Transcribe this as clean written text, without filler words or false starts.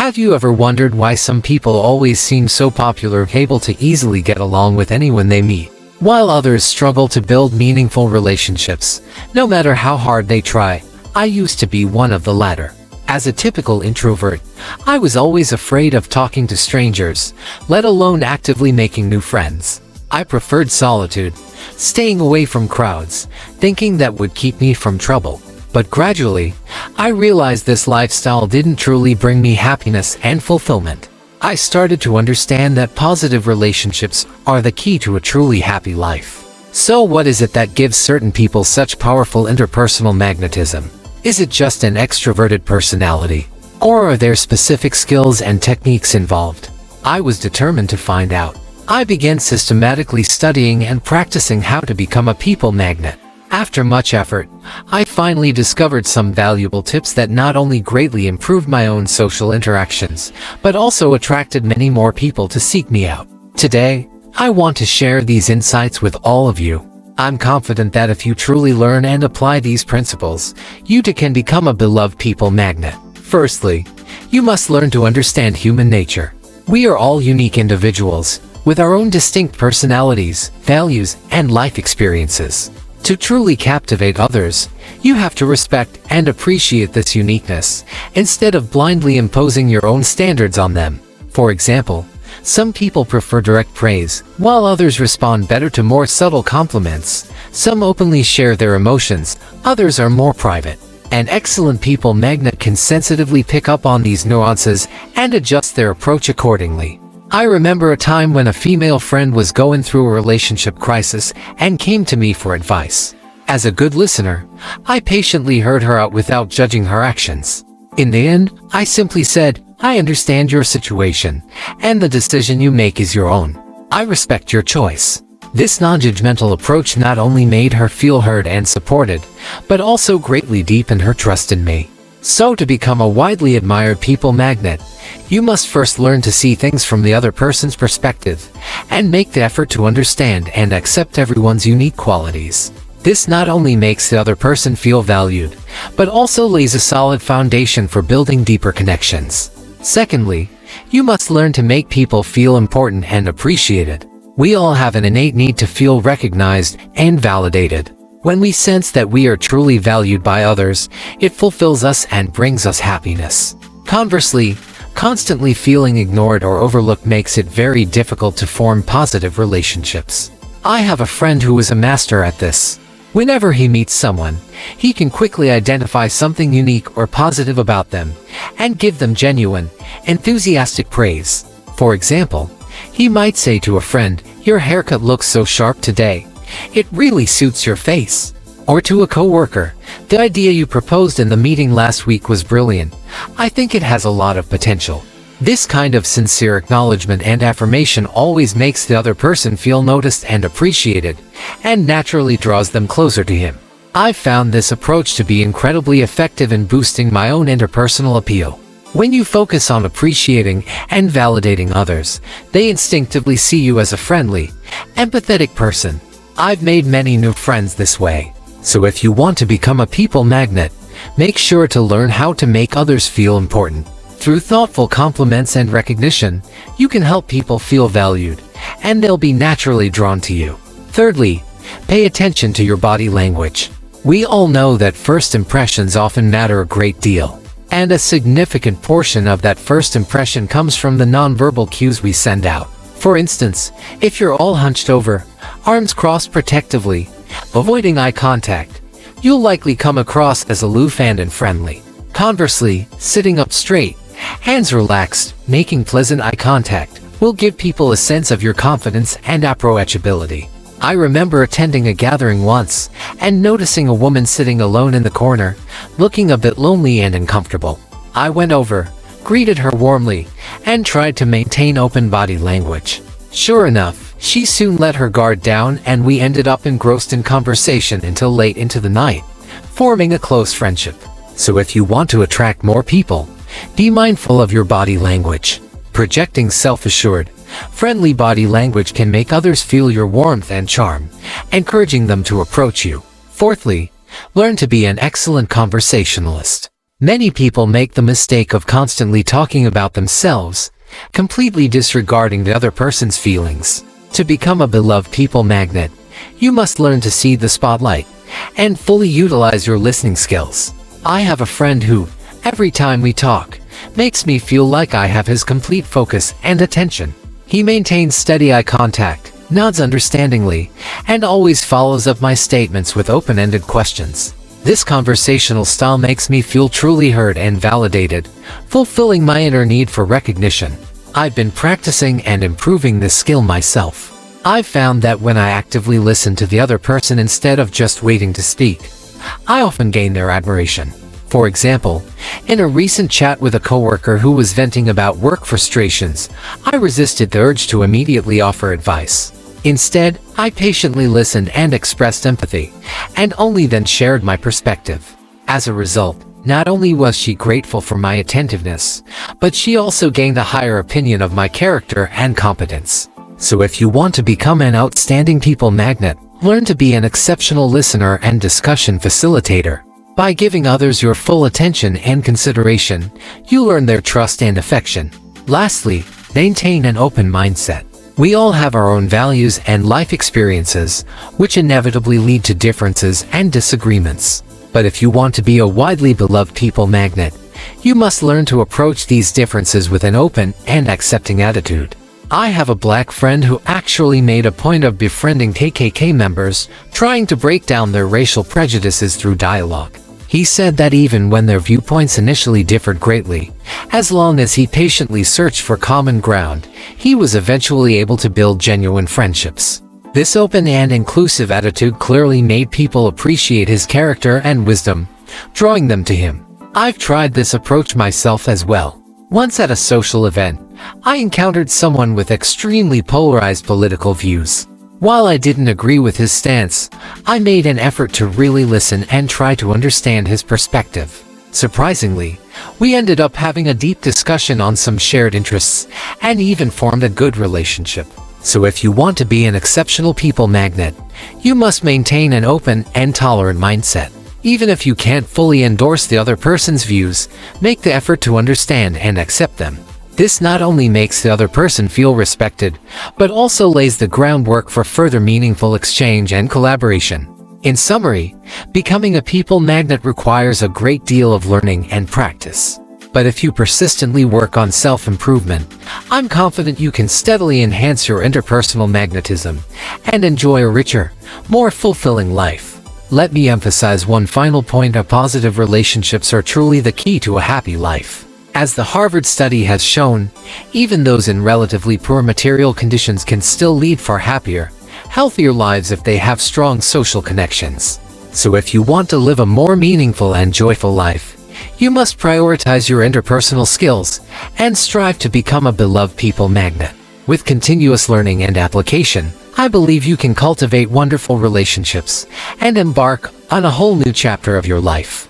Have you ever wondered why some people always seem so popular, able to easily get along with anyone they meet, while others struggle to build meaningful relationships, no matter how hard they try? I used to be one of the latter. As a typical introvert, I was always afraid of talking to strangers, let alone actively making new friends. I preferred solitude, staying away from crowds, thinking that would keep me from trouble. But gradually, I realized this lifestyle didn't truly bring me happiness and fulfillment. I started to understand that positive relationships are the key to a truly happy life. So what is it that gives certain people such powerful interpersonal magnetism? Is it just an extroverted personality? Or are there specific skills and techniques involved? I was determined to find out. I began systematically studying and practicing how to become a people magnet. After much effort, I finally discovered some valuable tips that not only greatly improved my own social interactions, but also attracted many more people to seek me out. Today, I want to share these insights with all of you. I'm confident that if you truly learn and apply these principles, you too can become a beloved people magnet. Firstly, you must learn to understand human nature. We are all unique individuals, with our own distinct personalities, values, and life experiences. To truly captivate others, you have to respect and appreciate this uniqueness, instead of blindly imposing your own standards on them. For example, some people prefer direct praise, while others respond better to more subtle compliments. Some openly share their emotions, others are more private. An excellent people magnet can sensitively pick up on these nuances and adjust their approach accordingly. I remember a time when a female friend was going through a relationship crisis and came to me for advice. As a good listener, I patiently heard her out without judging her actions. In the end, I simply said, "I understand your situation, and the decision you make is your own. I respect your choice." This non-judgmental approach not only made her feel heard and supported, but also greatly deepened her trust in me. So to become a widely admired people magnet, you must first learn to see things from the other person's perspective, and make the effort to understand and accept everyone's unique qualities. This not only makes the other person feel valued, but also lays a solid foundation for building deeper connections. Secondly, you must learn to make people feel important and appreciated. We all have an innate need to feel recognized and validated. When we sense that we are truly valued by others, it fulfills us and brings us happiness. Conversely, constantly feeling ignored or overlooked makes it very difficult to form positive relationships. I have a friend who is a master at this. Whenever he meets someone, he can quickly identify something unique or positive about them, and give them genuine, enthusiastic praise. For example, he might say to a friend, "Your haircut looks so sharp today. It really suits your face." Or to a coworker, "The idea you proposed in the meeting last week was brilliant. I think it has a lot of potential." This kind of sincere acknowledgement and affirmation always makes the other person feel noticed and appreciated, and naturally draws them closer to him. I've found this approach to be incredibly effective in boosting my own interpersonal appeal. When you focus on appreciating and validating others, they instinctively see you as a friendly, empathetic person. I've made many new friends this way. So if you want to become a people magnet, make sure to learn how to make others feel important. Through thoughtful compliments and recognition, you can help people feel valued, and they'll be naturally drawn to you. Thirdly, pay attention to your body language. We all know that first impressions often matter a great deal, and a significant portion of that first impression comes from the nonverbal cues we send out. For instance, if you're all hunched over, arms crossed protectively, avoiding eye contact, you'll likely come across as aloof and unfriendly. Conversely, sitting up straight, hands relaxed, making pleasant eye contact, will give people a sense of your confidence and approachability. I remember attending a gathering once, and noticing a woman sitting alone in the corner, looking a bit lonely and uncomfortable. I went over, greeted her warmly, and tried to maintain open body language. Sure enough, she soon let her guard down, and we ended up engrossed in conversation until late into the night, forming a close friendship. So if you want to attract more people, be mindful of your body language. Projecting self-assured, friendly body language can make others feel your warmth and charm, encouraging them to approach you. Fourthly, learn to be an excellent conversationalist. Many people make the mistake of constantly talking about themselves, completely disregarding the other person's feelings. To become a beloved people magnet, you must learn to see the spotlight and fully utilize your listening skills. I have a friend who, every time we talk, makes me feel like I have his complete focus and attention. He maintains steady eye contact, nods understandingly, and always follows up my statements with open-ended questions. This conversational style makes me feel truly heard and validated, fulfilling my inner need for recognition. I've been practicing and improving this skill myself. I've found that when I actively listen to the other person instead of just waiting to speak, I often gain their admiration. For example, in a recent chat with a coworker who was venting about work frustrations, I resisted the urge to immediately offer advice. Instead, I patiently listened and expressed empathy, and only then shared my perspective. As a result, not only was she grateful for my attentiveness, but she also gained a higher opinion of my character and competence. So if you want to become an outstanding people magnet, learn to be an exceptional listener and discussion facilitator. By giving others your full attention and consideration, you earn their trust and affection. Lastly, maintain an open mindset. We all have our own values and life experiences, which inevitably lead to differences and disagreements. But if you want to be a widely beloved people magnet, you must learn to approach these differences with an open and accepting attitude. I have a black friend who actually made a point of befriending KKK members, trying to break down their racial prejudices through dialogue. He said that even when their viewpoints initially differed greatly, as long as he patiently searched for common ground, he was eventually able to build genuine friendships. This open and inclusive attitude clearly made people appreciate his character and wisdom, drawing them to him. I've tried this approach myself as well. Once at a social event, I encountered someone with extremely polarized political views. While I didn't agree with his stance, I made an effort to really listen and try to understand his perspective. Surprisingly, we ended up having a deep discussion on some shared interests and even formed a good relationship. So if you want to be an exceptional people magnet, you must maintain an open and tolerant mindset. Even if you can't fully endorse the other person's views, make the effort to understand and accept them. This not only makes the other person feel respected, but also lays the groundwork for further meaningful exchange and collaboration. In summary, becoming a people magnet requires a great deal of learning and practice. But if you persistently work on self-improvement, I'm confident you can steadily enhance your interpersonal magnetism and enjoy a richer, more fulfilling life. Let me emphasize one final point: positive relationships are truly the key to a happy life. As the Harvard study has shown, even those in relatively poor material conditions can still lead far happier, healthier lives if they have strong social connections. So if you want to live a more meaningful and joyful life, you must prioritize your interpersonal skills and strive to become a beloved people magnet. With continuous learning and application, I believe you can cultivate wonderful relationships and embark on a whole new chapter of your life.